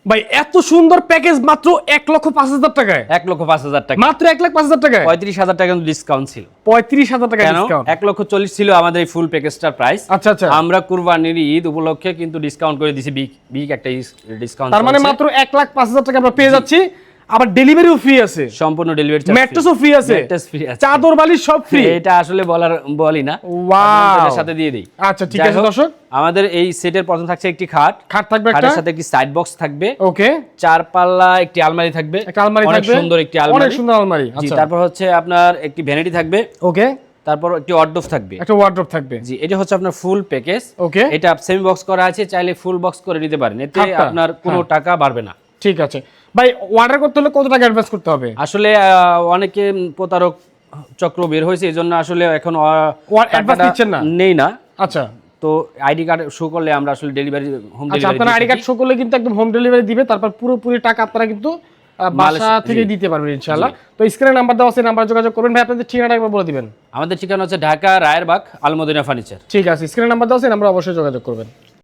ভাই এত সুন্দর প্যাকেজ মাত্র 1,05,000 টাকায়। 1,05,000 টাকা, মাত্র 1,05,000 টাকায় 35,000 টাকা ডিসকাউন্ট ছিল। 35,000 টাকা কেন? ডিসকাউন্ট। 1,40,000 ছিল আমাদের এই ফুল প্যাকেজটার প্রাইস। আচ্ছা আচ্ছা, আমরা কুরবানির ঈদ উপলক্ষে কিন্তু ডিসকাউন্ট করে দিছি, বিগ একটা ডিসকাউন্ট। তার মানে মাত্র 1,05,000 টাকা আমরা পেয়ে যাচ্ছি। আবার ডেলিভারিও ফ্রি আছে, সম্পূর্ণ ডেলিভারি চার্জ, ম্যাট্রেসও ফ্রি আছে, ম্যাট্রেস ফ্রি আছে, চাদর বালিশ সব ফ্রি। এটা আসলে বলি না, ওয়াও, এটার সাথে দিয়ে দেই। আচ্ছা ঠিক আছে দর্শক, আমাদের এই সেটের প্রথম থাকছে একটি খাট থাকবে একটা, খাটের সাথে একটি সাইড বক্স থাকবে, ওকে, 4 পাল্লা একটি আলমারি থাকবে, একটা আলমারি অনেক থাকবে, সুন্দর একটি আলমারি, অনেক সুন্দর আলমারি। জি। আচ্ছা, তারপর হচ্ছে আপনার একটি ভ্যানিটি থাকবে, ওকে, তারপর একটি ওয়ার্ডরোব থাকবে, একটা ওয়ার্ডরোব থাকবে। জি। এটা হচ্ছে আপনার ফুল প্যাকেজ, ওকে, এটা সেমি বক্স করা আছে, চাইলে ফুল বক্স করে নিতে পারেন, এতে খাটটা, আপনার কোনো টাকা বাড়বে না। ঠিক আছে ভাই, অর্ডার করতে হলে কত টাকা অ্যাডভান্স করতে হবে? আসলে অনেকে প্রতারক চক্র বের হয়েছে, এই জন্য আসলে এখন অ্যাডভান্স দিচ্ছেন না? নেই না। আচ্ছা তো আইডি কার্ড শো করলে আমরা আসলে ডেলিভারি, হোম আচ্ছা, ডেলিভারি আপনারা আইডি কার্ড শো করলে কিন্তু একদম হোম ডেলিভারি দিবে, তারপর পুরোপুরি টাকা আপনারা কিন্তু বাসা থেকে দিতে পারবেন ইনশাআল্লাহ। তো স্ক্রিনে নাম্বার দেওয়া আছে, নাম্বার যোগাযোগ করবেন। ভাই আপনাদের ঠিকানাটা একবার বলে দিবেন। আমাদের ঠিকানা হচ্ছে ঢাকা রায়েরবাগ আলমদিনা ফার্নিচার। ঠিক আছে, স্ক্রিনে নাম্বার দেওয়া আছে, নাম্বার অবশ্যই যোগাযোগ করবেন।